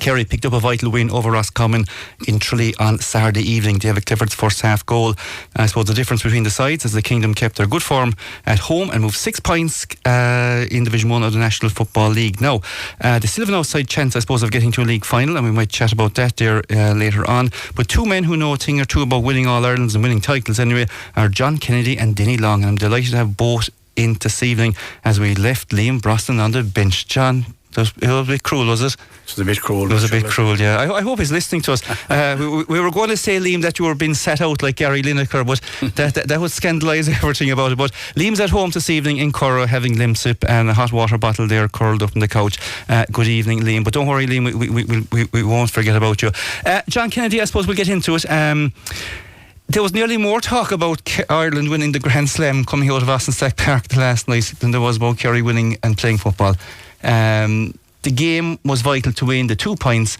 Kerry picked up a vital win over Roscommon in Tralee on Saturday evening. David Clifford's first half goal. I suppose the difference between the sides is the Kingdom kept their good form at home and moved 6 points in Division 1 of the National Football League. Now, they still have an outside chance, I suppose, of getting to a league final, and we might chat about that there later on. But two men who know a thing or two about winning All-Irelands and winning titles anyway are John Kennedy and Dinny Long, and I'm delighted to have both in this evening as we left Liam Brosnan on the bench. John, it was a bit cruel, was it? It was a bit cruel. It was a bit cruel, yeah. I hope he's listening to us. We were going to say, Liam, that you were being set out like Gary Lineker, but that would scandalise everything about it. But Liam's at home this evening in Cork having limsip and a hot water bottle there curled up on the couch. Good evening, Liam. But don't worry, Liam, we won't forget about you. John Kennedy, I suppose we'll get into it. There was nearly more talk about Ireland winning the Grand Slam coming out of Austin Park last night than there was about Kerry winning and playing football. The game was vital to win the 2 points.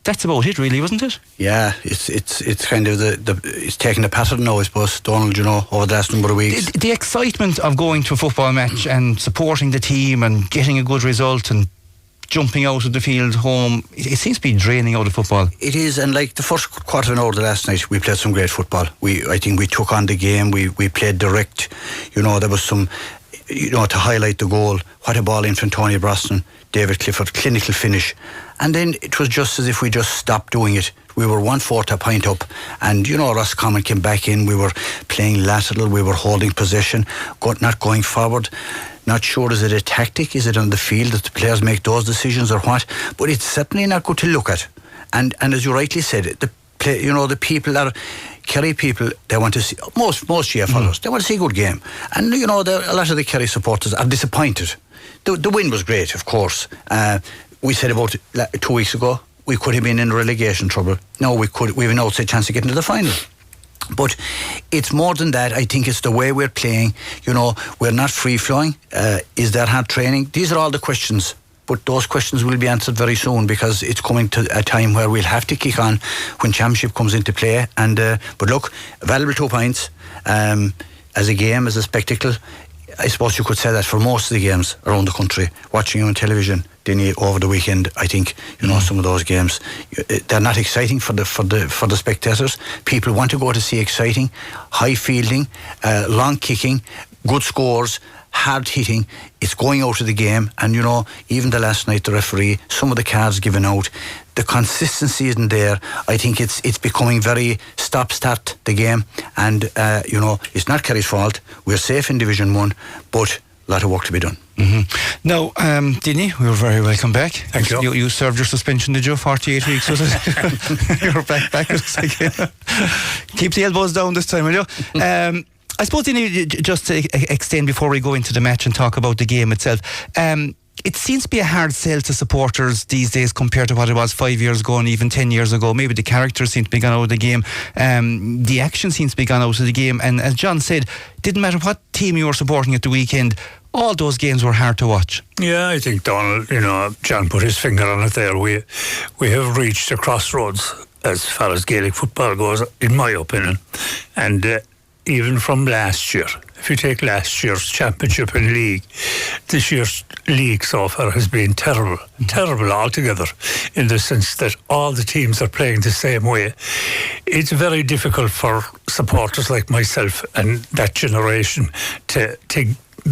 That's about it, really, wasn't it? Yeah, it's kind of it's taking a pattern now, I suppose, Donald, over the last number of weeks. The excitement of going to a football match and supporting the team and getting a good result and jumping out of the field home, it seems to be draining out of football. It is, and like the first quarter of an hour of the last night, we played some great football. I think we took on the game, we played direct. There was some, to highlight the goal, what a ball in from Tony Brosnan, David Clifford, clinical finish. And then it was just as if we just stopped doing it. We were 1/4 a point up, and Roscommon came back in. We were playing lateral, we were holding possession, not going forward. Not sure, is it a tactic? Is it on the field that the players make those decisions or what? But it's certainly not good to look at. And as you rightly said, the people are Kerry people. They want to see most GAA followers. They want to see a good game, and a lot of the Kerry supporters are disappointed. The win was great, of course. We said about 2 weeks ago we could have been in relegation trouble. No, we have an outside chance of getting to the final. But it's more than that. I think it's the way we're playing. We're not free-flowing. Is there hard training? These are all the questions. But those questions will be answered very soon, because it's coming to a time where we'll have to kick on when championship comes into play. And but look, valuable 2 points as a game, as a spectacle. I suppose you could say that for most of the games around the country. Watching them on television, Dinny, over the weekend, I think some of those games, they're not exciting for the spectators. People want to go to see exciting, high fielding, long kicking, good scores, hard hitting. It's going out of the game, and even the last night, the referee, some of the cards given out, the consistency isn't there. I think it's becoming very stop-start the game, and it's not Kerry's fault. We're safe in Division 1, but a lot of work to be done. Mm-hmm. Now, Dinny, we were very welcome back. Thank you. You served your suspension, did you? 48 weeks, was it? You're back with us again. Keep the elbows down this time, will you? I suppose, Dinny, just to extend before we go into the match and talk about the game itself, it seems to be a hard sell to supporters these days compared to what it was 5 years ago and even 10 years ago. Maybe the characters seem to be gone out of the game, the action seems to be gone out of the game, and as John said, didn't matter what team you were supporting at the weekend, all those games were hard to watch. Yeah, I think Donald, John put his finger on it there. We have reached a crossroads as far as Gaelic football goes, in my opinion, and even from last year. If you take last year's championship and league, this year's league so far has been terrible. Terrible altogether, in the sense that all the teams are playing the same way. It's very difficult for supporters like myself and that generation to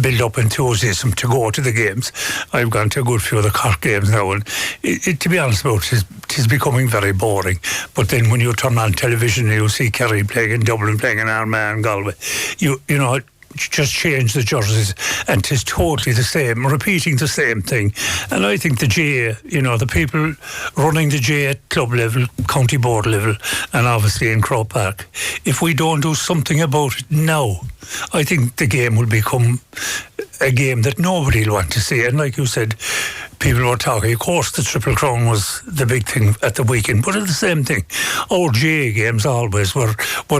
build up enthusiasm to go to the games. I've gone to a good few of the Cork games now, and to be honest about it, it's becoming very boring. But then when you turn on television and you see Kerry playing in Dublin, playing in Armagh and Galway, you just change the jerseys and it's totally the same, repeating the same thing. And I think the GAA, the people running the GAA at club level, county board level, and obviously in Croke Park, if we don't do something about it now, I think the game will become a game that nobody will want to see. And like you said, people were talking, of course the Triple Crown was the big thing at the weekend, but it's the same thing. Our GAA games always were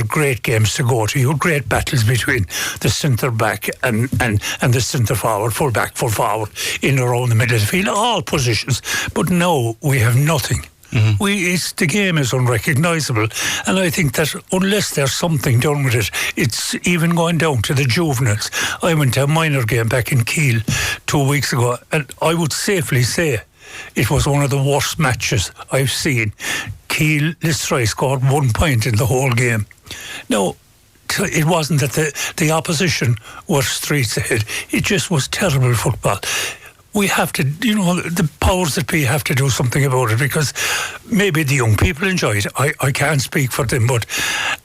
great games to go to. You had great battles between the centre back and the centre forward, full back, full forward, in around the middle of the field, all positions. But now we have nothing. Mm-hmm. The game is unrecognisable, and I think that unless there's something done with it, it's even going down to the juveniles. I went to a minor game back in Kiel 2 weeks ago, and I would safely say it was one of the worst matches I've seen. Keele Listray scored 1 point in the whole game. Now, it wasn't that the opposition were streets ahead. It just was terrible football. We have to, the powers that be have to do something about it, because maybe the young people enjoy it. I can't speak for them, but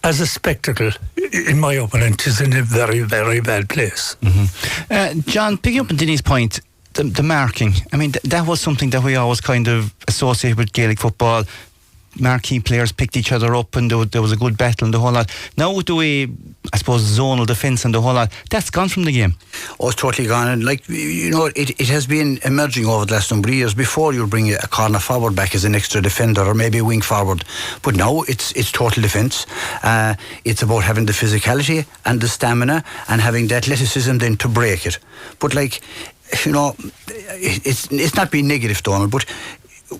as a spectacle, in my opinion, it is in a very, very bad place. John, picking up on Dinny's point, the marking, I mean, that was something that we always kind of associate with Gaelic football. Marquee players picked each other up and there was a good battle and the whole lot. Now with the way, I suppose, zonal defence and the whole lot, that's gone from the game. Oh, it's totally gone. And it has been emerging over the last number of years. Before, you'll bring a corner forward back as an extra defender or maybe a wing forward, but now it's total defence. It's about having the physicality and the stamina and having the athleticism then to break it. But it's not being negative, Donald, but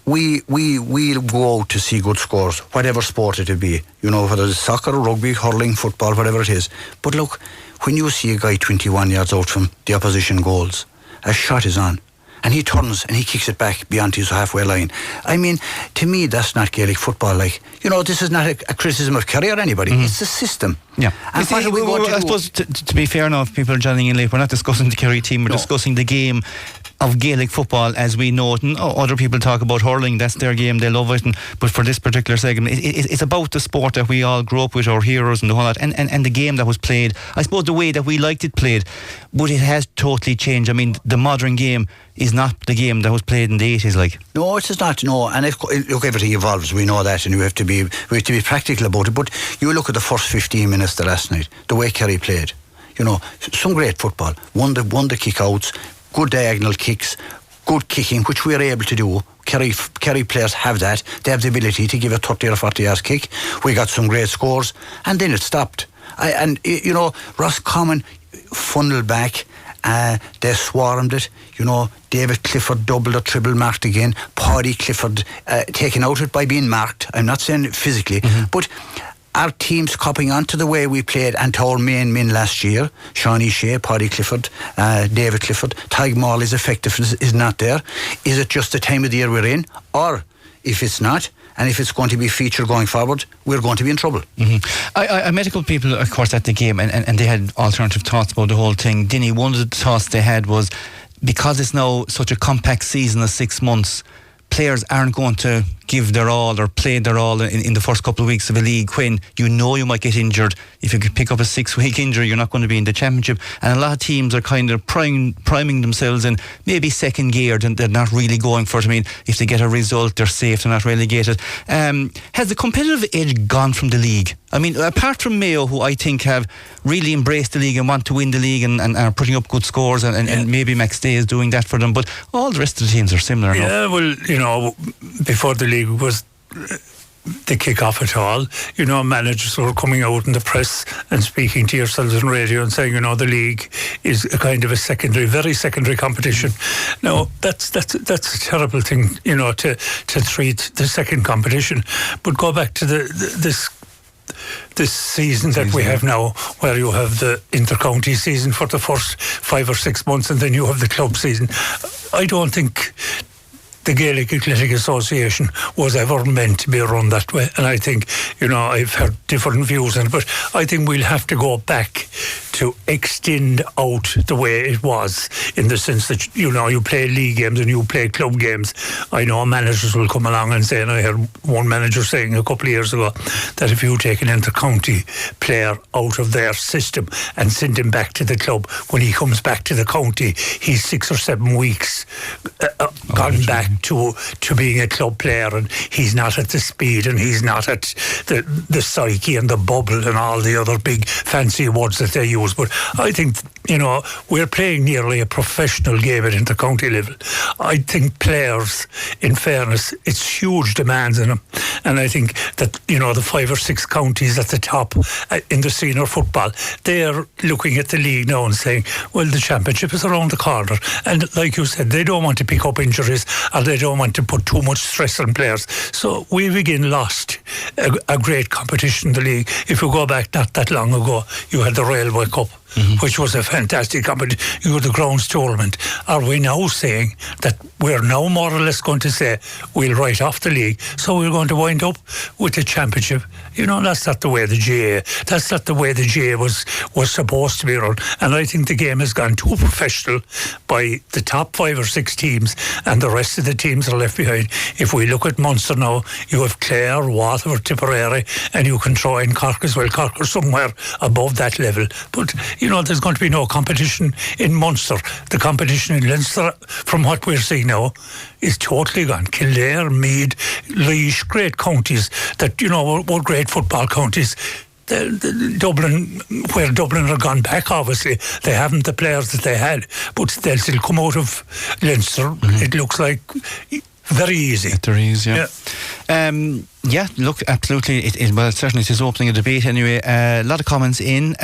we'll go out to see good scores, whatever sport it will be, whether it's soccer, rugby, hurling, football, whatever it is. But look, when you see a guy 21 yards out from the opposition goals, a shot is on, and he turns and he kicks it back beyond his halfway line. I mean, to me, that's not Gaelic football. This is not a criticism of Kerry or anybody. It's the system. Yeah. And what are we going to do? I suppose, to be fair enough, people are joining in late, we're not discussing the Kerry team, we're discussing the game of Gaelic football as we know it. And other people talk about hurling, that's their game, they love it. But for this particular segment, it's about the sport that we all grew up with, our heroes and the whole lot, and the game that was played. I suppose the way that we liked it played, but it has totally changed. I mean, the modern game is not the game that was played in the 80s. No, it is not. No, and look, everything evolves. We know that, and we have to be practical about it. But you look at the first 15 minutes the last night, the way Kerry played. Some great football. Won the kick-outs. Good diagonal kicks, good kicking, which we are able to do. Kerry players have that. They have the ability to give a 30 or 40 yards kick. We got some great scores, and then it stopped. Roscommon funneled back. They swarmed it. David Clifford doubled or triple marked again. Paddy Clifford taken out it by being marked. I'm not saying physically, but our teams copying on to the way we played and to our main men last year, Shawnee Shea, Paddy Clifford, David Clifford. Tig Morley's effectiveness is not there. Is it just the time of the year we're in? Or if it's not, and if it's going to be a feature going forward, we're going to be in trouble. I met a couple of people, of course, at the game, and they had alternative thoughts about the whole thing. Dinny, one of the thoughts they had was, because it's now such a compact season of 6 months, players aren't going to give their all or play their all in the first couple of weeks of a league when you might get injured. If you could pick up a 6-week injury, you're not going to be in the championship. And a lot of teams are kind of priming themselves in maybe second gear, and they're not really going for it. I mean, if they get a result, they're safe, they're not relegated. Has the competitive edge gone from the league? I mean, apart from Mayo, who I think have really embraced the league and want to win the league and are putting up good scores, and maybe Max Day is doing that for them, but all the rest of the teams are similar enough. Yeah, well, before the league was the kick-off at all, managers were coming out in the press and speaking to yourselves on radio and saying, the league is a kind of a very secondary competition. Now, that's a terrible thing, to treat the second competition. But go back to this season that we have now, where you have the inter-county season for the first 5 or 6 months, and then you have the club season. I don't think the Gaelic Athletic Association was ever meant to be run that way, and I think I've heard different views on it, but I think we'll have to go back to extend out the way it was, in the sense that you play league games and you play club games. I know managers will come along and say, and I heard one manager saying a couple of years ago, that if you take an inter-county player out of their system and send him back to the club, when he comes back to the county, he's 6 or 7 weeks gone back to being a club player, and he's not at the speed, and he's not at the psyche and the bubble and all the other big fancy words that they use. But I think we're playing nearly a professional game at inter-county level. I think players, in fairness, it's huge demands on them, and I think that the 5 or 6 counties at the top in the senior football, they're looking at the league now and saying, well, the championship is around the corner, and like you said, they don't want to pick up injuries, or they don't want to put too much stress on players. So we've again lost a great competition in the league. If you go back not that long ago, you had the Railway Cup. which was a fantastic competition. You were the grounds tournament. Are we now saying that we're now more or less going to say we'll write off the league, so we're going to wind up with the championship? You know, that's not the way the GAA. That's not the way the GAA was supposed to be run. And I think the game has gone too professional by the top 5 or 6 teams, and the rest of the teams are left behind. If we look at Munster now, you have Clare, Waterford, Tipperary, and you can throw in Cork as well. Cork are somewhere above that level. But, you know, there's going to be no competition in Munster. The competition in Leinster, from what we're seeing now, is totally gone. Kildare, Meath, Laois, great counties that, you know, were great football counties. Dublin, where Dublin are gone back, obviously, they haven't the players that they had, but they'll still come out of Leinster. It looks like very easy. There is, yeah. Yeah, look, absolutely. Well, it certainly is opening a debate anyway. A lot of comments in.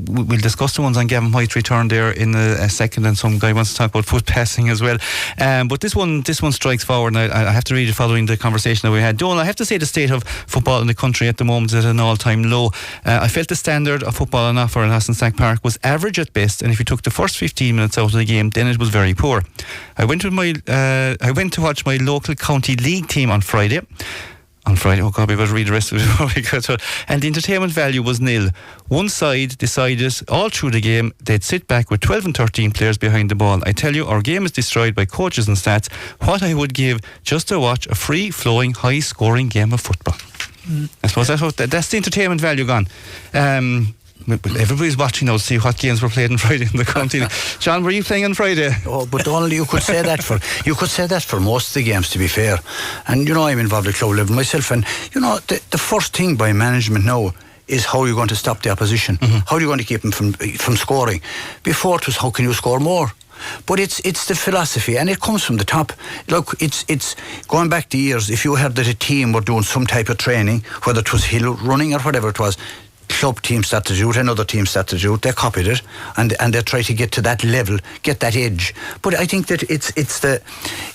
We'll discuss the ones on Gavin White's return there in a second, and some guy wants to talk about foot passing as well. But this one strikes forward, and I have to read it following the conversation that we had. Donal, I have to say the state of football in the country at the moment is at an all-time low. I felt the standard of football on offer in Hassensack Park was average at best, and if you took the first 15 minutes out of the game, then it was very poor. I went to watch my local county league team on Friday. Oh God, we better read the rest of it. And the entertainment value was nil. One side decided all through the game they'd sit back with 12 and 13 players behind the ball. I tell you, our game is destroyed by coaches and stats. What I would give just to watch a free-flowing, high-scoring game of football. I suppose that's the entertainment value gone. Everybody's watching now to see what games were played on Friday in the county. John, were you playing on Friday? Oh, but only you could say that for most of the games, to be fair. And you know, I'm involved at club level myself, and you know, the first thing by management now is how you're going to stop the opposition. How are you going to keep them from scoring? Before it was how can you score more? But it's the philosophy, and it comes from the top. Look, it's going back the years. If you heard that a team were doing some type of training, whether it was hill running or whatever it was, club team started to do it, another team started to do it, they copied it, and they try to get to that level, get that edge. But I think that it's the,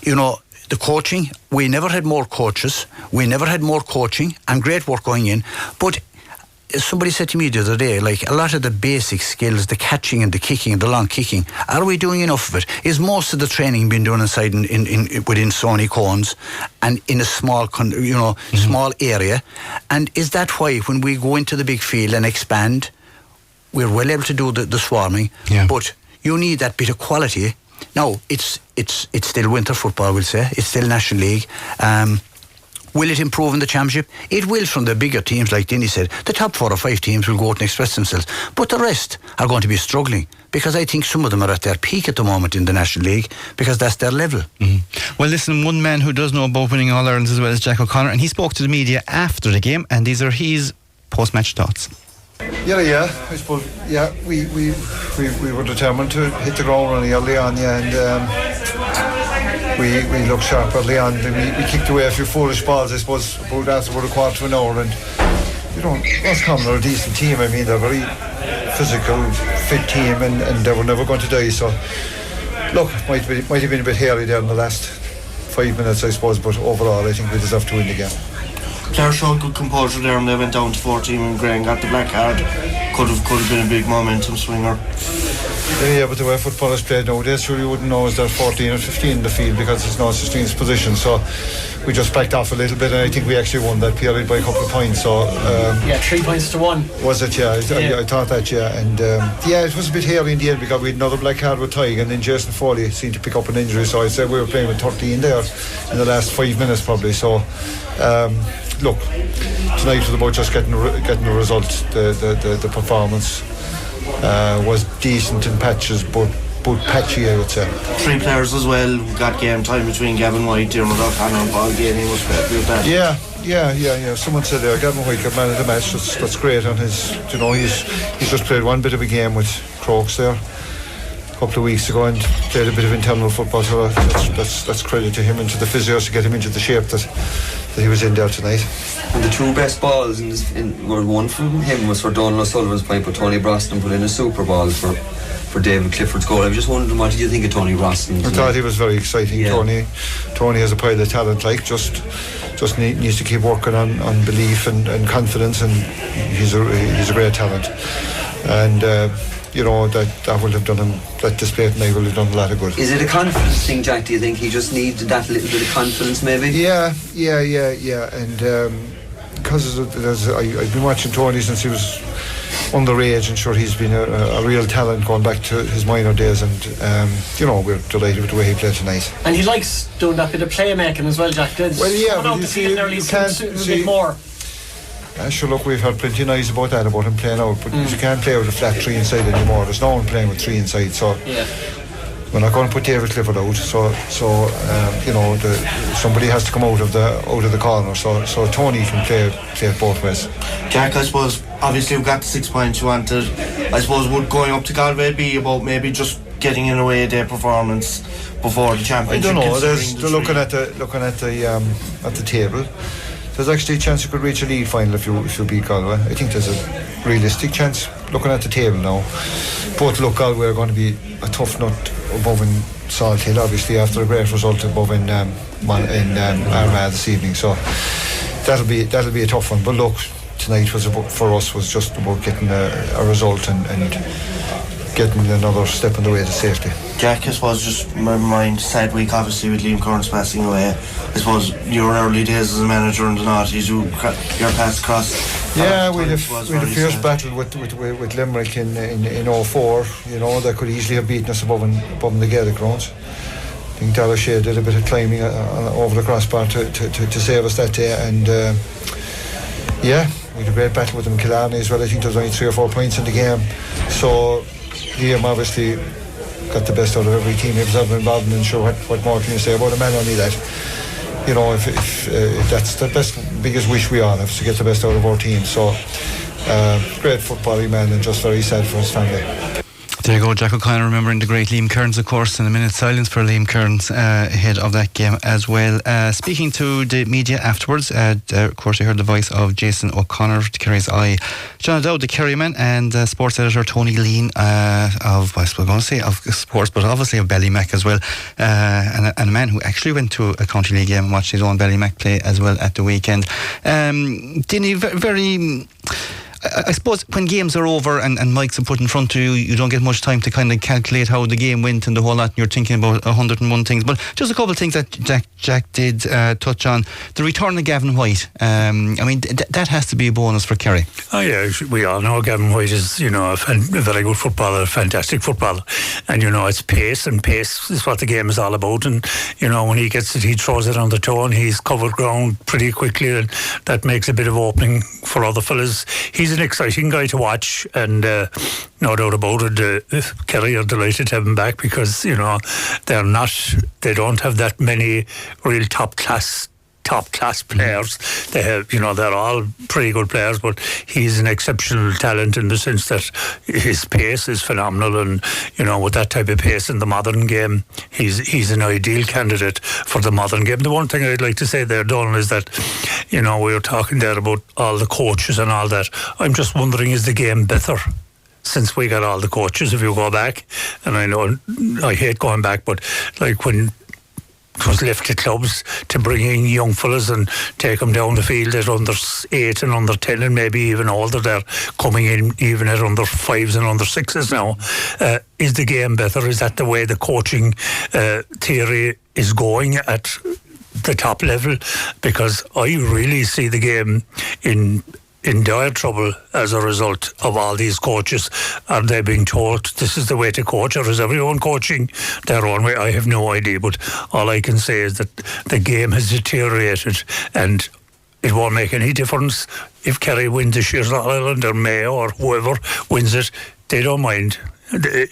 you know, the coaching. We never had more coaches, we never had more coaching, and great work going in. But somebody said to me the other day, like, a lot of the basic skills, the catching and the kicking and the long kicking, are we doing enough of it? Is most of the training being done inside within so many cones and in a small small area? And is that why when we go into the big field and expand, we're well able to do the swarming? Yeah. But you need that bit of quality. Now it's still winter football, we'll say. It's still National League. Will it improve in the championship? It will, from the bigger teams, like Dinny said. The top 4 or 5 teams will go out and express themselves. But the rest are going to be struggling, because I think some of them are at their peak at the moment in the National League, because that's their level. Well, listen, one man who does know about winning All-Irelands as well is Jack O'Connor, and he spoke to the media after the game, and these are his post-match thoughts. Yeah, I suppose, we were determined to hit the ground running early on, and we looked sharp early on. We kicked away a few foolish balls, I suppose, about a quarter to an hour, and you know, Roscommon are a decent team. I mean, they're a very physical, fit team, and they were never going to die. So look, it might have been a bit hairy there in the last 5 minutes, I suppose, but overall I think we deserve to win the game. Clare showed good composure there, and they went down to 14 and Graham got the black card. Could have been a big momentum swinger. Yeah, but the way football is played nowadays, sure you wouldn't know is there 14 or 15 in the field, because it's not 16's position. So we just backed off a little bit, and I think we actually won that period by a couple of points. So 3 points to 1. Was it? Yeah, I thought that. Yeah, and it was a bit hairy in the end, because we had another black card with Tig, and then Jason Foley seemed to pick up an injury. So I said we were playing with 13 there in the last 5 minutes probably. So look, tonight was about just getting the result. The performance was decent in patches, but patchy, I would say. 3 players as well got game time between Gavin White, Dermot O'Connor and Paul Ganey was with that. Yeah. Someone said there, Gavin White got man of the match. That's great on his. You know, he's just played one bit of a game with Crokes there a couple of weeks ago, and played a bit of internal football. So that's credit to him and to the physios to get him into the shape that he was in there tonight. And the 2 best balls were one from him was for Donal O'Sullivan's point, but Tony Brosnan put in a super ball for David Clifford's goal. I was just wondering, what did you think of Tony Brosnan? I thought he was very exciting. Yeah. Tony has a pile of talent, like just needs to keep working on belief and confidence, and he's a great talent. And you know, that will have done him, that display tonight will have done a lot of good. Is it a confidence thing, Jack? Do you think he just needed that little bit of confidence, maybe? Yeah. And because I've been watching Tony since he was underage, and sure, he's been a real talent going back to his minor days, and you know, we're delighted with the way he played tonight. And he likes doing that bit of playmaking as well, Jack. Well, yeah, but you see, you can't a bit more. Sure, look, we've heard plenty of noise about him playing out, but you can't play with a flat 3 inside anymore. There's no one playing with 3 inside, so we're not going to put David Clifford out. So you know, somebody has to come out of the corner. So Tony can play it both ways. Jack, I suppose obviously we got the 6 points you wanted. I suppose would going up to Galway be about maybe just getting in away day performance before the championship? I don't know. They're looking at the table. There's actually a chance you could reach a league final if you beat Galway. I think there's a realistic chance looking at the table now. Both Galway are going to be a tough nut above in Salt Hill, obviously, after a great result above in Armagh this evening. So that'll be a tough one. But look, tonight for us was just about getting a result and getting another step on the way to safety. Jack, I suppose just my mind, sad week obviously with Liam Kearns passing away. I suppose your early days as a manager in the noughties, your paths crossed. Yeah, we had a fierce battle with Limerick in 04. You know, they could easily have beaten us above in the Gaelic grounds. I think Dalashea did a bit of climbing over the crossbar to save us that day, and yeah, we had a great battle with them in Killarney as well. I think there was only 3 or 4 points in the game. So Liam obviously got the best out of every team he was ever involved in, and sure, what more can you say about a man only that? You know, if that's the biggest wish we all have, to get the best out of our team. So great footballing man, and just very sad for his family. There you go, Jack O'Connor remembering the great Liam Kearns, of course, and a minute's silence for Liam Kearns ahead of that game as well. Speaking to the media afterwards, of course, you heard the voice of Jason O'Connor, Kerry's eye, John O'Dowd, the Kerry man, and sports editor Tony Lean of sports, but obviously of Ballymac as well, and a man who actually went to a county league game and watched his own Ballymac play as well at the weekend. Dinny, very... I suppose when games are over and mics are put in front of you, you don't get much time to kind of calculate how the game went and the whole lot, and you're thinking about 101 things. But just a couple of things that Jack did touch on. The return of Gavin White. I mean, that has to be a bonus for Kerry. Oh yeah, we all know Gavin White is, you know, a very good footballer, a fantastic footballer, and you know, it's pace, and pace is what the game is all about. And you know, when he gets it, he throws it on the toe, and he's covered ground pretty quickly, and that makes a bit of opening for other fellas. He's an exciting guy to watch, and no doubt about it, Kerry are delighted to have him back, because you know, they don't have that many real top class players. They have, you know, they're all pretty good players, but he's an exceptional talent in the sense that his pace is phenomenal, and you know, with that type of pace in the modern game, he's an ideal candidate for the modern game. The one thing I'd like to say there, Donald, is that, you know, we were talking there about all the coaches and all that. I'm just wondering, is the game better since we got all the coaches? If you go back, and I know I hate going back, but like when it was left to clubs to bring in young fellas and take them down the field at under 8 and under 10 and maybe even older, they're coming in even at under 5s and under 6s now. Is the game better? Is that the way the coaching theory is going at the top level? Because I really see the game in dire trouble as a result of all these coaches. Are they being told this is the way to coach, or is everyone coaching their own way? I have no idea, but all I can say is that the game has deteriorated, and it won't make any difference if Kerry wins the Shears Island or Mayo or whoever wins it. They don't mind.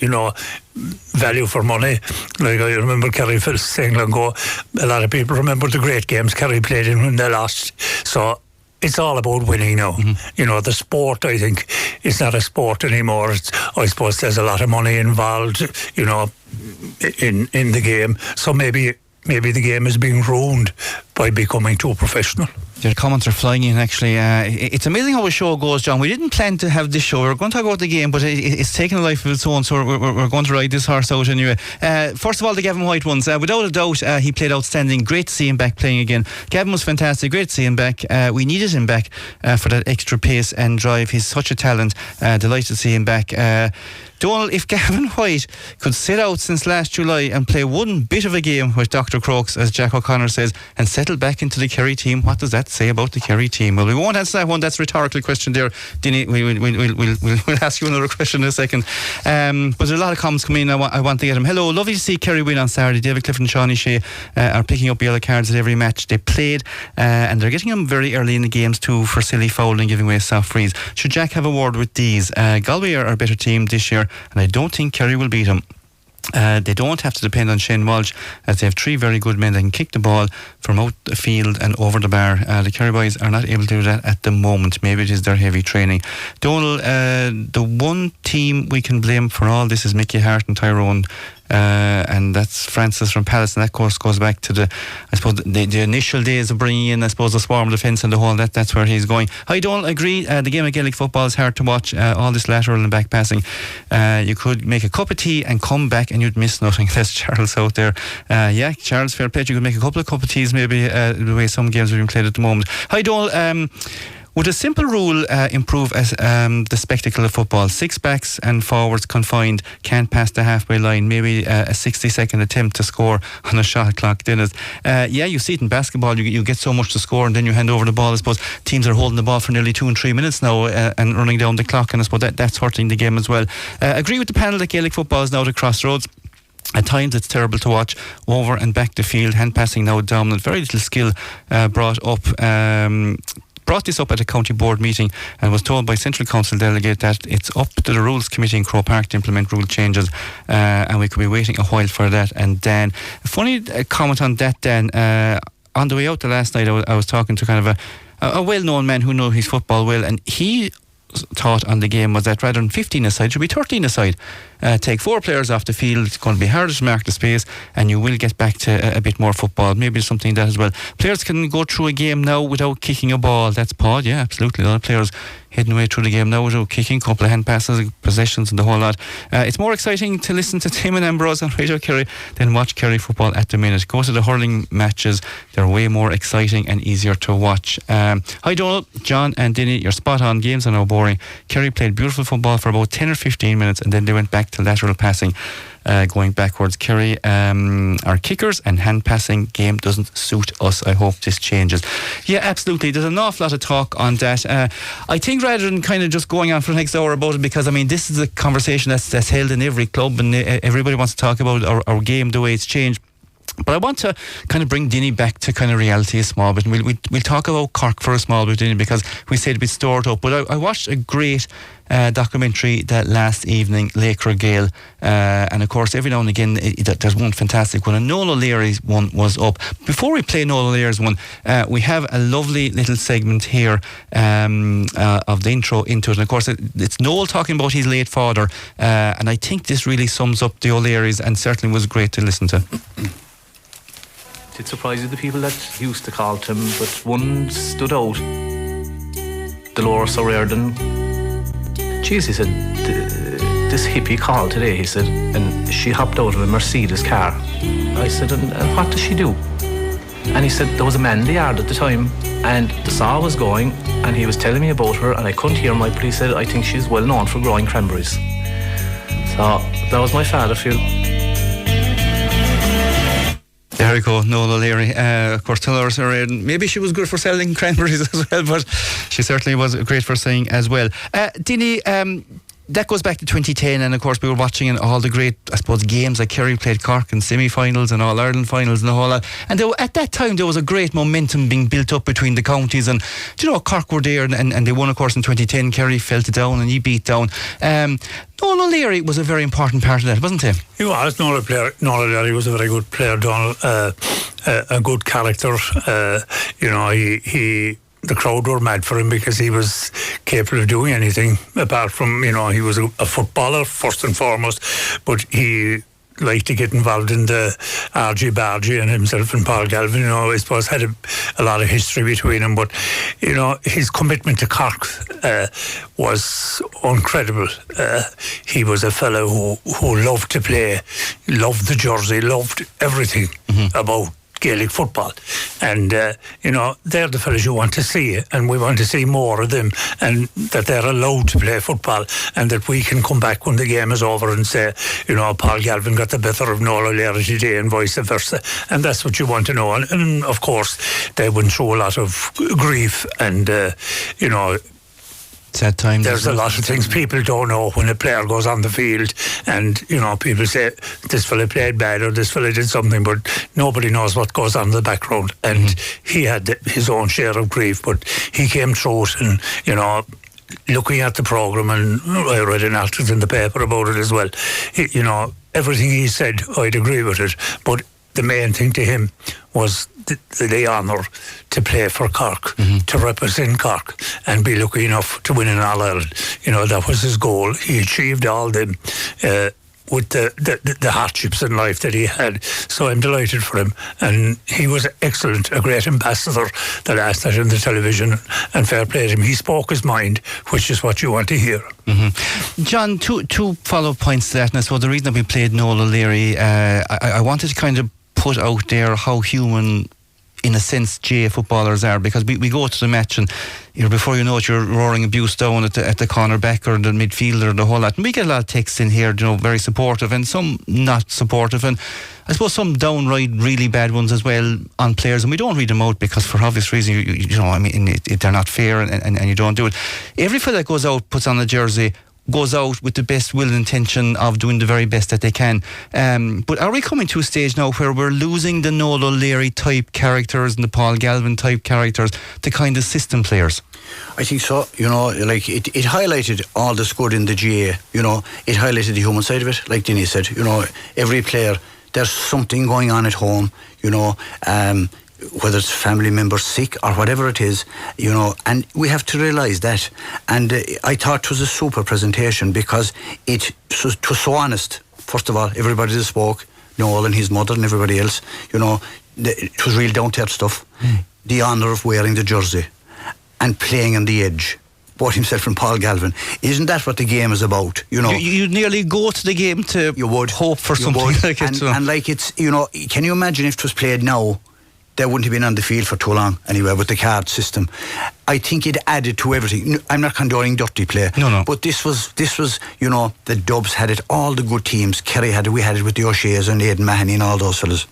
You know, value for money. Like I remember Kerry saying long ago, a lot of people remember the great games Kerry played in when they lost. So it's all about winning now. Mm-hmm. You know, the sport, I think, is not a sport anymore. I suppose there's a lot of money involved, you know, in the game. So maybe the game is being ruined by becoming too professional. The comments are flying in, actually. It's amazing how a show goes, John. We didn't plan to have this show. We were going to talk about the game, but it's taken a life of its own, so we're going to ride this horse out anyway. First of all, the Gavin White ones. Without a doubt, he played outstanding. Great to see him back playing again. Gavin was fantastic. Great to see him back. We needed him back for that extra pace and drive. He's such a talent. Delighted to see him back. Donald, if Gavin White could sit out since last July and play one bit of a game with Dr. Crokes, as Jack O'Connor says, and settle back into the Kerry team, what does that say about the Kerry team? Well, we won't answer that one. That's a rhetorical question there, Dinny. We'll ask you another question in a second. But there's a lot of comments coming in. I want to get them. Hello, lovely to see Kerry win on Saturday. David Clifford and Shawnee Shea are picking up yellow cards at every match they played, and they're getting them very early in the games too for silly foul and giving away a soft freeze. Should Jack have a word with these? Galway are a better team this year, and I don't think Kerry will beat them. They don't have to depend on Shane Walsh, as they have 3 very good men that can kick the ball from out the field and over the bar. The Kerry boys are not able to do that at the moment. Maybe it is their heavy training. Donald, the one team we can blame for all this is Mickey Hart and Tyrone. And that's Francis from Palace, and that course goes back to the initial days of bringing in, I suppose, the swarm defence and the whole that's where he's going. I don't agree. The game of Gaelic football is hard to watch. All this lateral and back passing. You could make a cup of tea and come back and you'd miss nothing. That's Charles out there. Yeah, Charles, fair play. You could make a couple of cup of teas maybe, the way some games are being played at the moment. Hi, Donald. Would a simple rule improve as the spectacle of football? 6 backs and forwards confined, can't pass the halfway line. Maybe a 60-second attempt to score on a shot clock. Dennis, yeah, you see it in basketball. You get so much to score, and then you hand over the ball. I suppose teams are holding the ball for nearly 2 and 3 minutes now and running down the clock, and I suppose that's hurting the game as well. Agree with the panel that Gaelic football is now the crossroads. At times it's terrible to watch. Over and back the field, hand passing now dominant. Very little skill brought this up at a county board meeting and was told by Central Council delegate that it's up to the Rules Committee in Croke Park to implement rule changes, and we could be waiting a while for that. And Dan, a funny comment on that, Dan, on the way out the last night I was talking to kind of a well-known man who knows his football well, and he thought on the game was that rather than 15 aside, it should be 13 aside. Take 4 players off the field. It's going to be harder to mark the space, and you will get back to a bit more football. Maybe something that as well. Players can go through a game now without kicking a ball. That's Paul. Yeah, absolutely. A lot of players heading away through the game now without kicking, couple of hand passes, possessions and the whole lot. It's more exciting to listen to Tim and Ambrose on Radio Kerry than watch Kerry football at the minute. Go to the hurling matches. They're way more exciting and easier to watch. Hi Donald, John and Dinny, you're spot on. Games are now boring. Kerry played beautiful football for about 10 or 15 minutes and then they went back to lateral passing, going backwards. Kerry are kickers and hand passing game doesn't suit us. I hope this changes. Yeah, absolutely. There's an awful lot of talk on that. I think rather than kind of just going on for the next hour about it, because I mean this is a conversation that's held in every club and everybody wants to talk about our game, the way it's changed. But I want to kind of bring Dinny back to kind of reality a small bit, and we'll talk about Cork for a small bit, Dinny, because we said it'd be stored up. But I watched a great documentary that last evening, Laker Gale, and of course every now and again there's one fantastic one, and Noel O'Leary's one was up. Before we play Noel O'Leary's one, we have a lovely little segment here of the intro into it, and of course it's Noel talking about his late father, and I think this really sums up the O'Learys and certainly was great to listen to. It surprised you the people that used to call to him, but one stood out. Dolores O'Riordan. Jeez, he said, this hippie called today, he said, and she hopped out of a Mercedes car. I said, and what does she do? And he said, there was a man in the yard at the time, and the saw was going, and he was telling me about her, and I couldn't hear him, but he said, I think she's well known for growing cranberries. So that was my father feel. There we go, Noel O'Leary. Of course, Dolores O'Riordan, maybe she was good for selling cranberries as well, but she certainly was great for singing as well. Dinny, that goes back to 2010, and of course we were watching all the great, I suppose, games like Kerry played Cork in semi-finals and All-Ireland finals and the whole lot. And at that time there was a great momentum being built up between the counties, and Cork were there and they won, of course, in 2010. Kerry felt it down and he beat down. Noel O'Leary was a very important part of that, wasn't he? He was. Noel O'Leary was a very good player, Donald. A good character. The crowd were mad for him because he was capable of doing anything apart from, he was a footballer first and foremost, but he like to get involved in the RG Bargy, and himself and Paul Galvin, I suppose had a lot of history between them, but his commitment to Cork was incredible. He was a fellow who loved to play, loved the jersey, loved everything about Gaelic football, and they're the fellas you want to see, and we want to see more of them, and that they're allowed to play football, and that we can come back when the game is over and say, Paul Galvin got the better of Noel O'Leary today, and vice versa, and that's what you want to know. And of course they went through a lot of grief, and sad time. There's a lot of things people don't know when a player goes on the field, and people say this fella played bad or this fella did something, but nobody knows what goes on in the background. And he had his own share of grief, but he came through it, and looking at the programme, and I read an article in the paper about it as well. Everything he said, I'd agree with it, but the main thing to him was the honour to play for Cork, to represent Cork, and be lucky enough to win an All-Ireland. That was his goal. He achieved all them with the hardships in life that he had. So I'm delighted for him. And he was excellent, a great ambassador the last night on the television, and fair play to him. He spoke his mind, which is what you want to hear. John, two follow-up points to that, and I suppose the reason that we played Noel O'Leary, I wanted to kind of put out there how human, in a sense, GAA footballers are, because we go to the match and before you know it, you're roaring abuse down at the corner back or the midfielder, the whole lot, and we get a lot of texts in here, very supportive, and some not supportive, and I suppose some downright really bad ones as well on players, and we don't read them out because for obvious reasons, they're not fair, and you don't do it. Every fella that goes out, puts on a jersey, goes out with the best will and intention of doing the very best that they can. But are we coming to a stage now where we're losing the Noel O'Leary type characters and the Paul Galvin type characters to kind of system players? I think so. It highlighted all that's good in the GAA. It highlighted the human side of it. Like Dinny said, every player, there's something going on at home, whether it's family members sick or whatever it is, and we have to realise that. And I thought it was a super presentation because it was so honest. First of all, everybody that spoke, Noel and his mother and everybody else, it was real down-to-earth stuff. The honour of wearing the jersey and playing on the edge. Both himself and Paul Galvin. Isn't that what the game is about? You'd nearly go to the game to hope for something like it. And like it's, can you imagine if it was played now? They wouldn't have been on the field for too long anyway with the card system. I think it added to everything. I'm not condoning dirty play. No. But this was the Dubs had it, all the good teams. Kerry had it, we had it with the O'Sheas and Aidan Mahoney and all those fellas.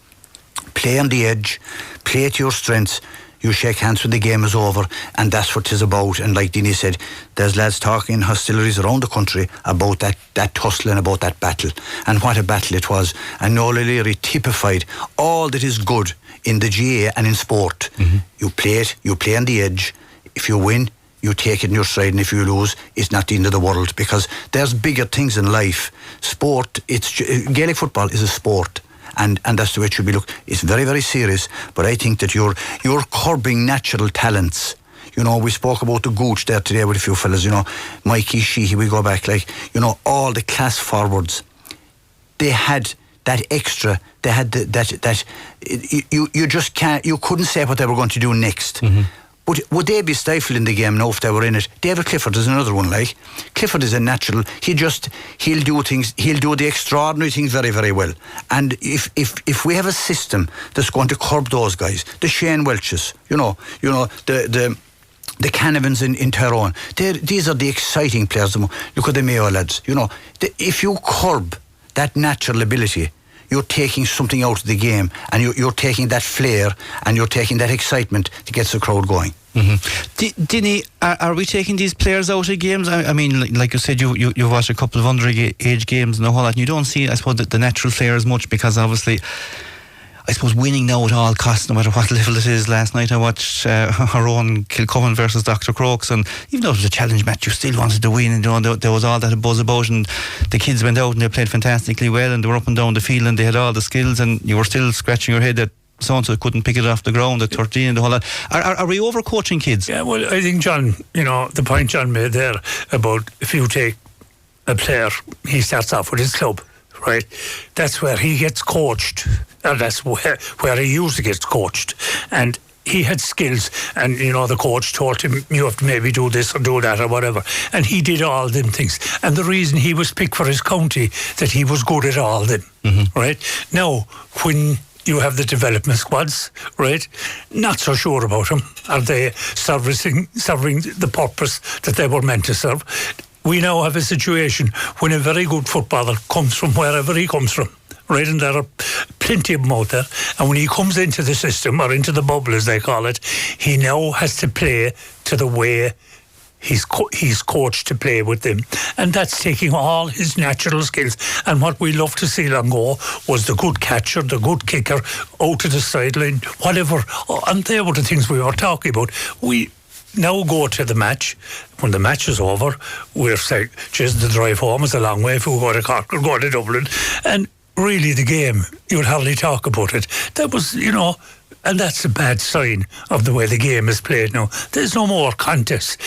Play on the edge, play to your strengths. You shake hands when the game is over, and that's what it's about. And like Dinny said, there's lads talking in hostilities around the country about that tussle and about that battle, and what a battle it was. And Noel O'Leary typified all that is good in the GAA and in sport. You play it, you play on the edge. If you win, you take it in your stride, and if you lose, it's not the end of the world, because there's bigger things in life. Sport, Gaelic football is a sport. And that's the way it should be looked. It's very, very serious, but I think that you're curbing natural talents. We spoke about the Gooch there today with a few fellas, Mikey Sheehy, we go back, all the class forwards. They had that extra, they had that you just can't, you couldn't say what they were going to do next. But would they be stifled in the game now if they were in it? David Clifford is another one. Clifford is a natural. He'll do things. He'll do the extraordinary things very, very well. And if we have a system that's going to curb those guys, the Shane Welches, the Canavans in Tyrone, these are the exciting players. Look at the Mayo lads. If you curb that natural ability, you're taking something out of the game, and you're taking that flair and you're taking that excitement that gets the crowd going. Dinny, are we taking these players out of games? I mean, like you said, you watched a couple of underage games and the whole lot, and you don't see, I suppose, the natural flair as much, because obviously, I suppose, winning now at all costs, no matter what level it is. Last night I watched our own Kilcullen versus Dr. Crokes, and even though it was a challenge match, you still wanted to win, and there was all that buzz about, and the kids went out and they played fantastically well, and they were up and down the field and they had all the skills, and you were still scratching your head that so-and-so couldn't pick it off the ground at 13 and the whole lot. Are we overcoaching kids? Yeah, well, I think, John, the point John made there about if you take a player, he starts off with his club, right? That's where he gets coached, and that's where he usually gets coached. And he had skills, and the coach told him, you have to maybe do this or do that or whatever, and he did all them things. And the reason he was picked for his county, that he was good at all them, right? Now, when you have the development squads, right? Not so sure about them. Are they serving the purpose that they were meant to serve? We now have a situation when a very good footballer comes from wherever he comes from, right? And there are plenty of them out there. And when he comes into the system, or into the bubble as they call it, he now has to play to the way he's coached to play with them. And that's taking all his natural skills. And what we loved to see long ago was the good catcher, the good kicker, out to the sideline, whatever. And they were the things we were talking about. We now go to the match. When the match is over, we're saying, just the drive home is a long way if we go to Cork or go to Dublin. And really the game, you would hardly talk about it. That was, and that's a bad sign of the way the game is played now. There's no more contest.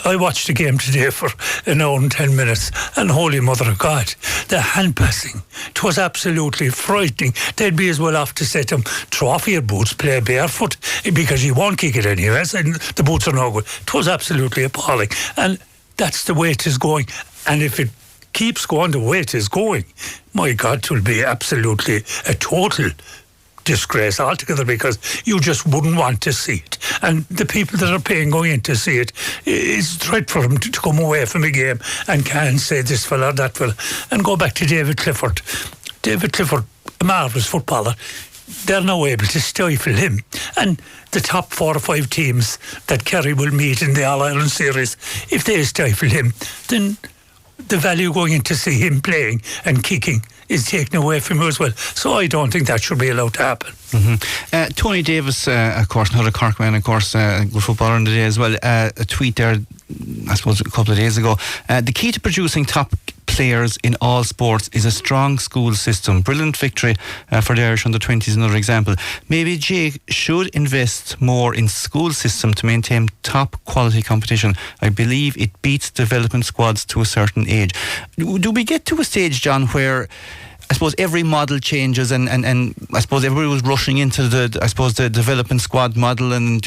I watched the game today for an hour and 10 minutes, and holy mother of God, the hand passing, it was absolutely frightening. They'd be as well off to say to them, throw off your boots, play barefoot, because you won't kick it anyways, and the boots are no good. It was absolutely appalling. And that's the way it is going. And if it keeps going the way it is going, my God, it will be absolutely a total disgrace altogether, because you just wouldn't want to see it. And the people that are paying going in to see it, it's dreadful for them to come away from a game and can't say this fella or that fella. And go back to David Clifford. David Clifford, a marvellous footballer. They're now able to stifle him. And the top 4 or 5 teams that Kerry will meet in the All-Ireland series, if they stifle him, then the value going in to see him playing and kicking is taken away from you as well. So I don't think that should be allowed to happen. Tony Davis, of course, another Cork man, of course, a good footballer in the day as well. A tweet there, I suppose, a couple of days ago. The key to producing top players in all sports is a strong school system. Brilliant victory for the Irish under-20s, another example. Maybe Jake should invest more in school system to maintain top quality competition. I believe it beats development squads to a certain age. Do we get to a stage, John, where I suppose every model changes, and I suppose everybody was rushing into the development squad model, and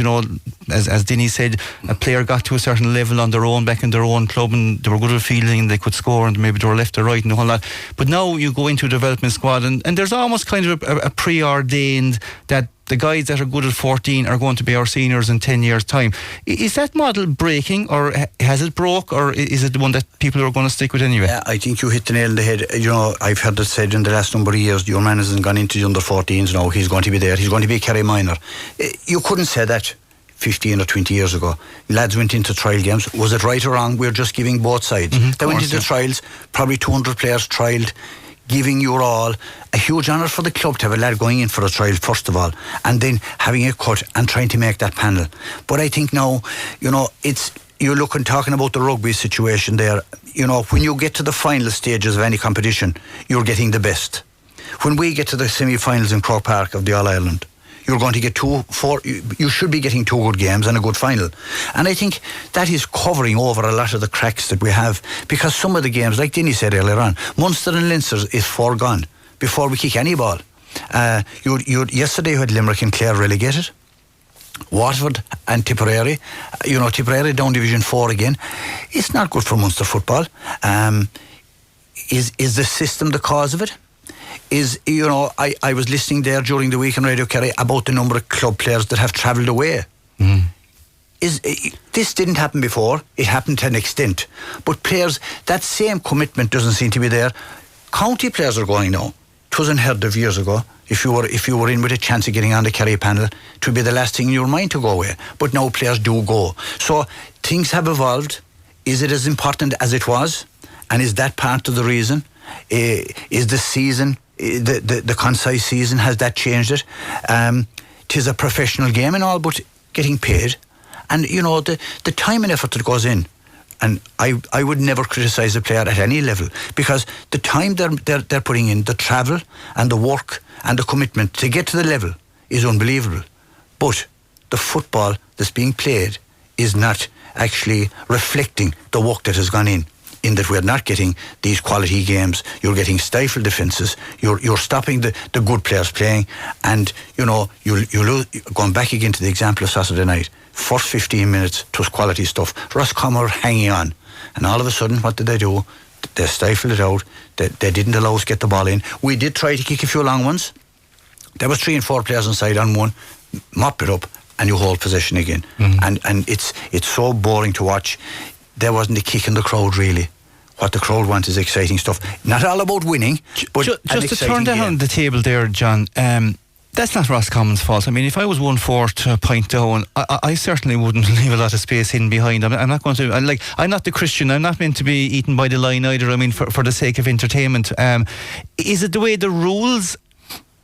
as Dinny said, a player got to a certain level on their own, back in their own club, and they were good at fielding and they could score, and maybe they were left or right and the whole lot. But now you go into a development squad, and there's almost kind of a preordained that the guys that are good at 14 are going to be our seniors in 10 years' time. Is that model breaking, or has it broke, or is it the one that people are going to stick with anyway? Yeah, I think you hit the nail on the head. I've heard it said in the last number of years, your man hasn't gone into the under-14s now. He's going to be there. He's going to be a Kerry minor. You couldn't say that 15 or 20 years ago. Lads went into trial games. Was it right or wrong? We're just giving both sides. They went into trials, probably 200 players trialled, giving your all. A huge honour for the club to have a lad going in for a trial, first of all, and then having it cut and trying to make that panel. But I think now, you're talking about the rugby situation there. When you get to the final stages of any competition, you're getting the best. When we get to the semi-finals in Cork Park of the All-Ireland, you're going to get you should be getting 2 good games and a good final. And I think that is covering over a lot of the cracks that we have, because some of the games, like Dinny said earlier on, Munster and Leinster is foregone before we kick any ball. Yesterday you had Limerick and Clare relegated, Waterford and Tipperary. Tipperary down Division 4 again. It's not good for Munster football. Is the system the cause of it? I was listening there during the week on Radio Kerry about the number of club players that have travelled away. This didn't happen before. It happened to an extent, but players, that same commitment doesn't seem to be there. County players are going now. It was unheard of years ago. If you were in with a chance of getting on the Kerry panel, it would be the last thing in your mind to go away. But now players do go. So things have evolved. Is it as important as it was? And is that part of the reason? Is the season, the concise season, has that changed it? 'Tis a professional game and all, but getting paid, and the time and effort that goes in. And I would never criticise a player at any level, because the time they're putting in, the travel and the work and the commitment to get to the level is unbelievable. But the football that's being played is not actually reflecting the work that has gone in. in that we're not getting these quality games. You're getting stifled defences. You're stopping the good players playing, and you lose. Going back again to the example of Saturday night, first 15 minutes it was quality stuff. Roscommon were hanging on, and all of a sudden, what did they do? They stifled it out. They didn't allow us to get the ball in. We did try to kick a few long ones. There was 3 and 4 players inside on one. Mop it up, and you hold possession again. And it's so boring to watch. There wasn't a kick in the crowd really. What the crowd wants is exciting stuff. Not all about winning, but just to turn down the table there, John. That's not Roscommon's fault. I mean, if I was 1-4 to a point down, I certainly wouldn't leave a lot of space hidden behind. I'm not going to. I'm not the Christian. I'm not meant to be eaten by the line either. I mean, for the sake of entertainment. Is it the way the rules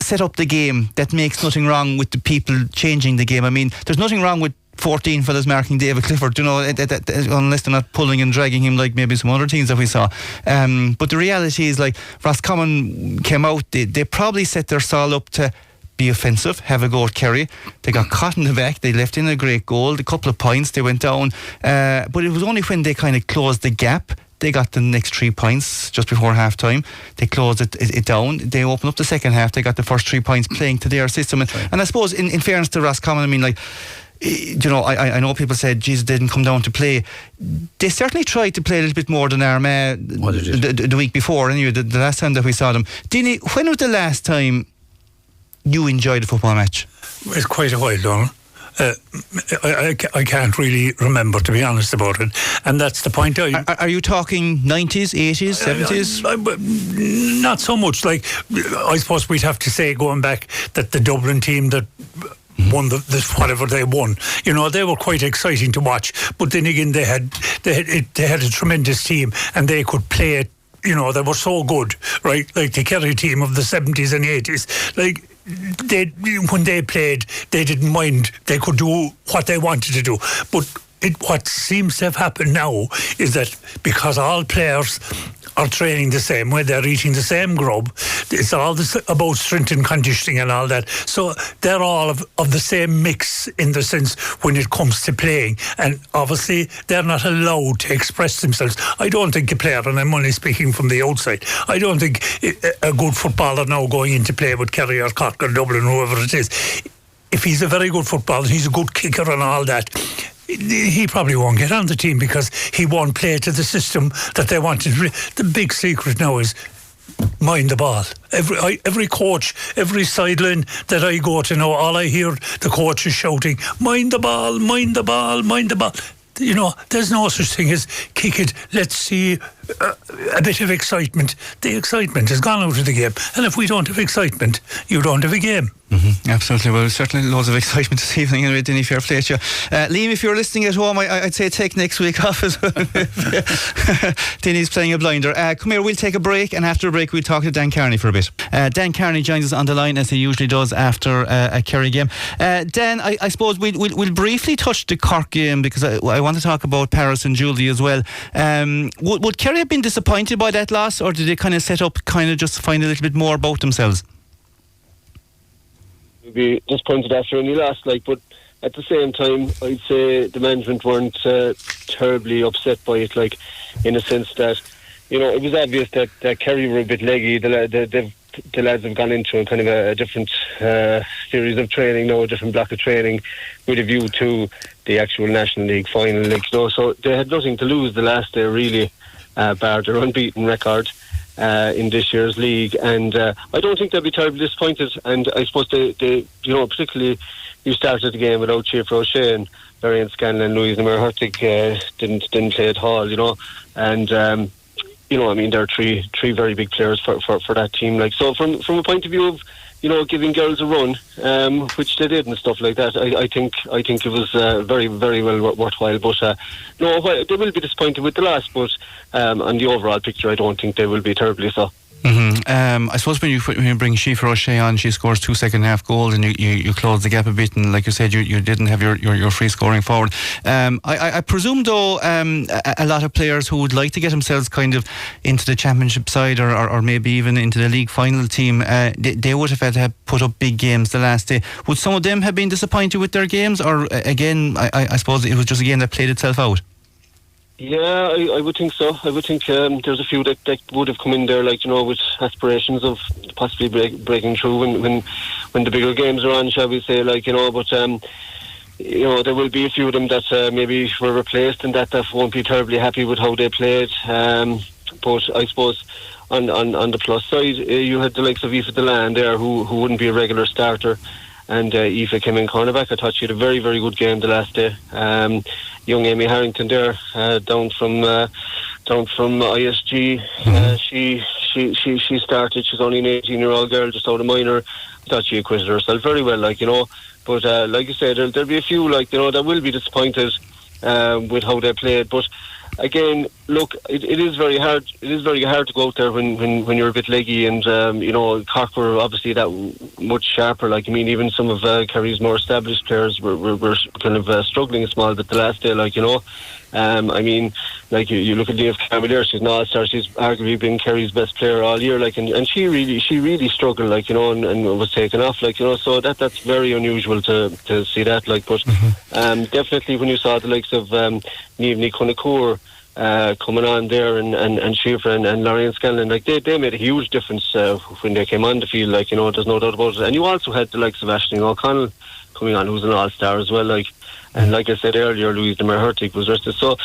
set up the game that makes nothing wrong with the people changing the game? I mean, there's nothing wrong with 14 fellas marking David Clifford, unless they're not pulling and dragging him like maybe some other teams that we saw. But the reality is, like, Roscommon came out, they probably set their stall up to be offensive, have a go at Kerry. They got caught in the back, they left in a great goal, a couple of points, they went down. But it was only when they kind of closed the gap, they got the next 3 points just before half time. They closed it down. They opened up the second half. They got the first 3 points playing to their system. And I suppose, in fairness to Roscommon, I mean, like, I know people said, Jesus, they didn't come down to play. They certainly tried to play a little bit more than Armagh the week before, anyway, the last time that we saw them. Dinny, when was the last time you enjoyed a football match? It's quite a while, Donald. I can't really remember, to be honest about it, and that's the point. Are you talking 90s, 80s, 70s? Not so much. Like, I suppose we'd have to say, going back, that the Dublin team that won whatever they won, they were quite exciting to watch. But then again, they had a tremendous team, and they could play it. They were so good, right? Like the Kerry team of the 70s and 80s. Like, when they played, they didn't mind. They could do what they wanted to do. But what seems to have happened now is that because all players are training the same way, they're eating the same grub, it's all about strength and conditioning and all that. So they're all of the same mix in the sense when it comes to playing. And obviously they're not allowed to express themselves. I don't think a player, and I'm only speaking from the outside, I don't think a good footballer now going into play with Kerry or Cork or Dublin, whoever it is, if he's a very good footballer, he's a good kicker and all that, he probably won't get on the team because he won't play to the system that they wanted. The big secret now is mind the ball. Every coach, every sideline that I go to now, all I hear the coach is shouting, mind the ball, mind the ball, mind the ball. There's no such thing as kick it, let's see a bit of excitement. The excitement has gone out of the game, and if we don't have excitement, you don't have a game. Absolutely. Well, certainly loads of excitement this evening anyway, Dinny, fair play to you. Liam, if you're listening at home, I'd say take next week off as well. Dinny's playing a blinder. Come here, we'll take a break, and after a break we'll talk to Dan Kearney for a bit. Dan Kearney joins us on the line, as he usually does after a Kerry game. Dan, I suppose we'll briefly touch the Cork game, because I want to talk about Paris and Julie as well. Would Kerry have been disappointed by that loss, or did they kind of set up just to find a little bit more about themselves? Be disappointed after any loss, but at the same time I'd say the management weren't terribly upset by it, in a sense that it was obvious that Kerry were a bit leggy. The lads have gone into a kind of a different series of training now, a different block of training with a view to the actual National League final, so they had nothing to lose the last day really, bar their unbeaten record in this year's league, and I don't think they'll be terribly disappointed. And I suppose they particularly, you started the game without Chief Roche and Varian Scanlon and Louise Namer Hurtig didn't play at all, and there are three very big players for that team. So from a point of view of giving girls a run, which they did and stuff like that, I think it was very, very well worthwhile. But they will be disappointed with the loss, but on the overall picture, I don't think they will be terribly so. I suppose when you bring Chief Roche on, she scores 2 second half goals, and you close the gap a bit, and like you said, you didn't have your free scoring forward. I presume though, a lot of players who would like to get themselves kind of into the championship side or maybe even into the league final team, they would have had to put up big games the last day. Would some of them have been disappointed with their games, or again, I suppose it was just a game that played itself out? Yeah, I would think so. I would think there's a few that would have come in there, like, you know, with aspirations of possibly breaking through when the bigger games are on, shall we say, like, you know, but you know, there will be a few of them that maybe were replaced and that won't be terribly happy with how they played. But I suppose on the plus side, you had the likes of Aoife Delan there who wouldn't be a regular starter. And Aoife came in cornerback. I thought she had a very, very good game the last day. Young Amy Harrington there, down from ISG. She started. She's only an 18-year-old girl, just out of minor. I thought she acquitted herself very well, like, you know. But like you said, there'll be a few, like, you know, that will be disappointed with how they played. But again, look, it is very hard. It is very hard to go out there when you're a bit leggy, and you know, Cork were obviously that much sharper. Like, I mean, even some of Kerry's more established players were kind of struggling a small bit the last day. Like, you know, I mean, like you look at Niamh Carmel there, she's an all-star. She's arguably been Kerry's best player all year. Like, and she really struggled. Like, you know, and was taken off. Like, you know, so that's very unusual to see that. Like, but definitely when you saw the likes of Niamh Conacour coming on there and Shifra and Lorraine Scanlon, like they made a huge difference when they came on the field, like, you know, there's no doubt about it. And you also had the likes of Aisling O'Connell coming on, who's an all-star as well, like, and like I said earlier, Louise de Merhertig was rested. So,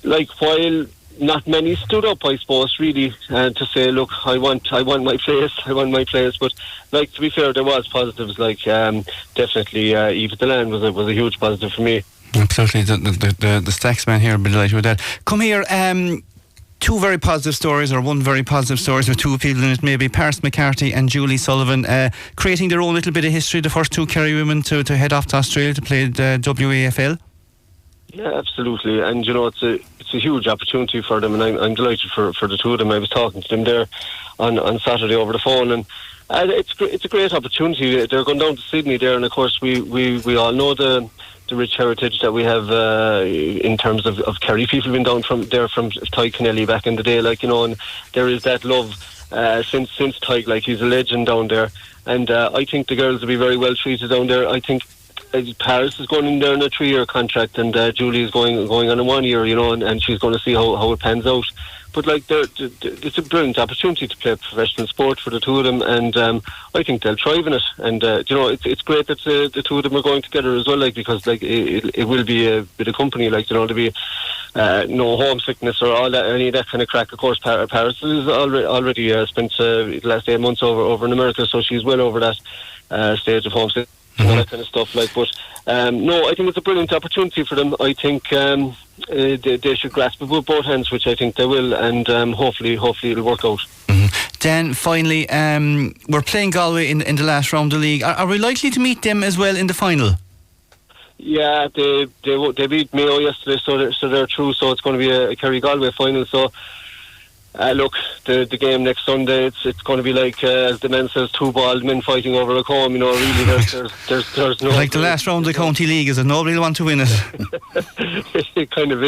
like, while not many stood up, I suppose, really, to say, look, I want my place, but, like, to be fair, there was positives, like, definitely Aoife Delan was a huge positive for me. Absolutely, the Stacks man here will be delighted with that. Come here, two very positive stories, or one very positive story with two people in it, maybe Paris McCarthy and Julie Sullivan, creating their own little bit of history, the first two Kerry women to head off to Australia to play the WAFL. Yeah, absolutely, and you know, it's a huge opportunity for them, and I'm delighted for the two of them. I was talking to them there on Saturday over the phone, and it's a great opportunity. They're going down to Sydney there, and of course we all know the rich heritage that we have in terms of Kerry. People have been down from Ty Kennelly back in the day, like, you know, and there is that love since Ty, like, he's a legend down there, and I think the girls will be very well treated down there. I think Paris is going in there on a 3-year contract, and Julie is going on a 1-year, you know, and she's going to see how it pans out. But, like, it's a brilliant opportunity to play professional sport for the two of them, and I think they'll thrive in it. And you know, it's great that the two of them are going together as well, like, because, like, it will be a bit of company, like, you know, to be no homesickness or all that, any of that kind of crack. Of course, Paris has already spent the last 8 months over in America, so she's well over that stage of homesickness. And all that kind of stuff, like, but no, I think it's a brilliant opportunity for them. I think they should grasp it with both hands, which I think they will, and hopefully it'll work out. Dan, finally, we're playing Galway in the last round of the league. Are we likely to meet them as well in the final? Yeah, they beat Mayo yesterday, so they're through. So it's going to be a Kerry Galway final. So. Look, the game next Sunday, it's going to be like, as the man says, two bald men fighting over a comb. You know, really, there's no... Like the last round of the county league, is it? Nobody will want to win it. It kind of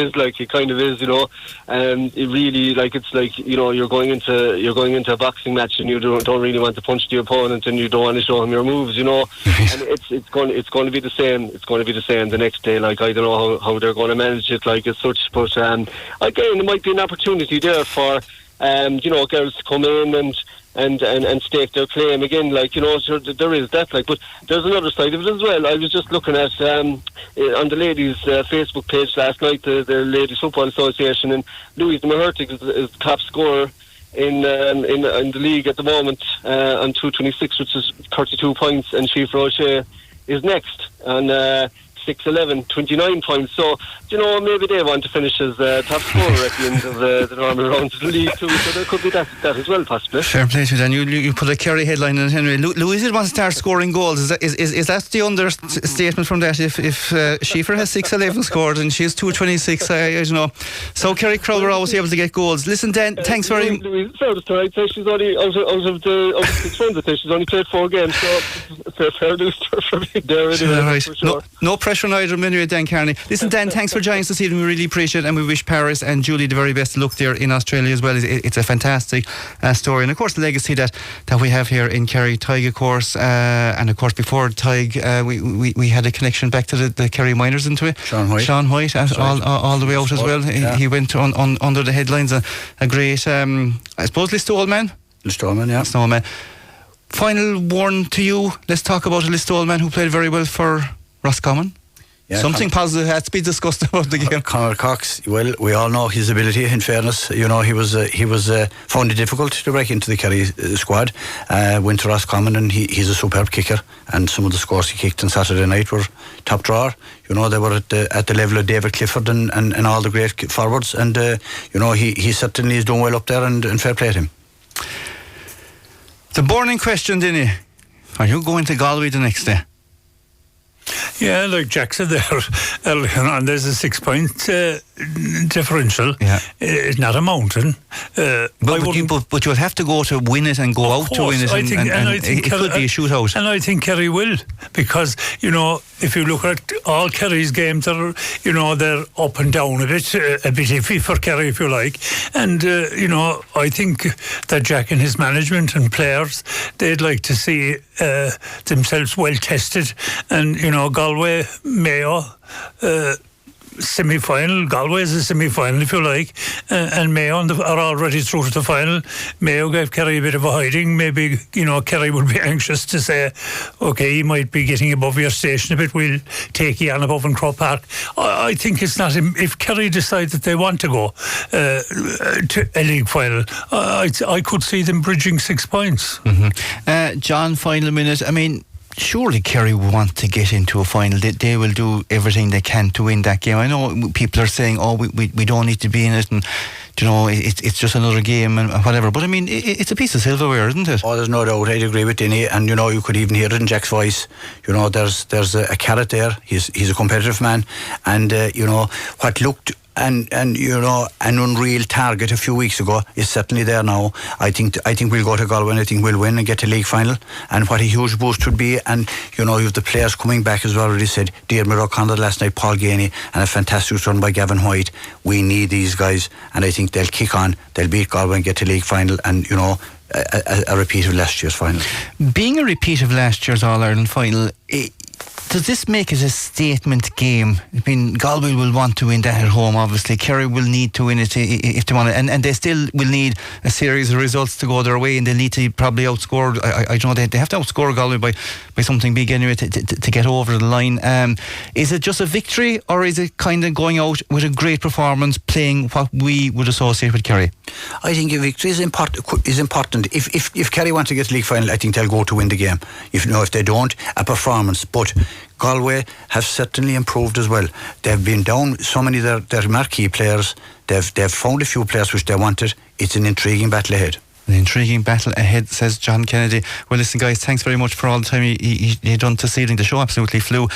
is, you know. And it really, like, it's like, you know, you're going into a boxing match, and you don't really want to punch the opponent, and you don't want to show him your moves, you know. And it's going to be the same. It's going to be the same the next day. Like, I don't know how they're going to manage it, like, as such. But again, there might be an opportunity there for you know, girls to come in and stake their claim again, like, you know. So there is that, like, but there's another side of it as well. I was just looking at on the ladies' Facebook page last night, the Ladies Football Association, and Louise de Merhertig is top scorer in the league at the moment on 226, which is 32 points, and Shifra O'Shea is next on 6-11, 29 points. So, you know, maybe they want to finish as top scorer at the end of the normal rounds of the league too. So there could be that as well, possibly. Fair play to you, Dan. You put a Kerry headline in it anyway. Louise would want to start scoring goals. Is that the understatement from that? If Shifra has 6-11 scored and she's 226, I don't know. So Kerry crowd are always able to get goals. Listen, Dan, thanks very much. Louise, I'd say she's only out of the 6 runs. I'd say she's only played 4 games. So fair news for me there. Anyway, right. for sure. No pressure pressure on either of them anyway, Dan Kearney. Listen, Dan, thanks for joining us this evening. We really appreciate it, and we wish Paris and Julie the very best of luck there in Australia as well. It's a fantastic story, and of course the legacy that we have here in Kerry. Tig, of course, and of course before Tig, we had a connection back to the Kerry miners into it. Sean White all the way out as well. He went on under the headlines. A great, I suppose, Listowel man. Listowel man. Final warning to you. Let's talk about a Listowel man who played very well for Roscommon. Yeah, something positive had to be discussed about the game. Conor Cox. Well, we all know his ability. In fairness, you know, he was found it difficult to break into the Kerry squad. Went to Roscommon, and he's a superb kicker. And some of the scores he kicked on Saturday night were top drawer. You know, they were at the level of David Clifford and all the great forwards. And you know, he certainly is doing well up there. And fair play to him. The burning question, Dinny: are you going to Galway the next day? Yeah, like Jack said there earlier on, there's a 6-point differential. Yeah. It's not a mountain. But you'll have to go to win it and go out to win it, and it could be a shootout. And I think Kerry will, because, you know, if you look at all Kerry's games, they're up and down a bit iffy for Kerry, if you like. And, you know, I think that Jack and his management and players, they'd like to see themselves well tested. And, you know, Galway, Mayo, semi-final. Galway is a semi-final, if you like, and Mayo are already through to the final. Mayo gave Kerry a bit of a hiding. Maybe, you know, Kerry would be anxious to say, okay, you might be getting above your station a bit, we'll take you on above in Croke Park. I think it's not, if Kerry decide that they want to go to a league final, I could see them bridging 6 points. Mm-hmm. John, final minute. I mean, surely Kerry want to get into a final. They will do everything they can to win that game. I know people are saying, oh, we don't need to be in it, and, you know, it's just another game and whatever. But I mean, it's a piece of silverware, isn't it? Oh, there's no doubt. I'd agree with Dinny, and, you know, you could even hear it in Jack's voice. You know, there's a carrot there. He's a competitive man, and you know, what looked and you know, an unreal target a few weeks ago is certainly there now. I think we'll go to Galway, and I think we'll win and get to league final. And what a huge boost would be. And, you know, you have the players coming back, as we already said. Diarmuid O'Connor last night, Paul Ganey, and a fantastic run by Gavin White. We need these guys, and I think they'll kick on. They'll beat Galway and get to league final, and, you know, a repeat of last year's final. Being a repeat of last year's All-Ireland final, does this make it a statement game? I mean, Galway will want to win that at home, obviously. Kerry will need to win it if they want it. And they still will need a series of results to go their way, and they'll need to probably outscore. I don't know, they have to outscore Galway by something big anyway to get over the line. Is it just a victory, or is it kind of going out with a great performance, playing what we would associate with Kerry? I think a victory is important. If Kerry want to get to league final, I think they'll go to win the game. If they don't, a performance. But Galway have certainly improved as well. They've been down so many of their marquee players. They've found a few players which they wanted. It's an intriguing battle ahead. An intriguing battle ahead, says John Kennedy. Well, listen, guys, thanks very much for all the time you done this evening. The show absolutely flew.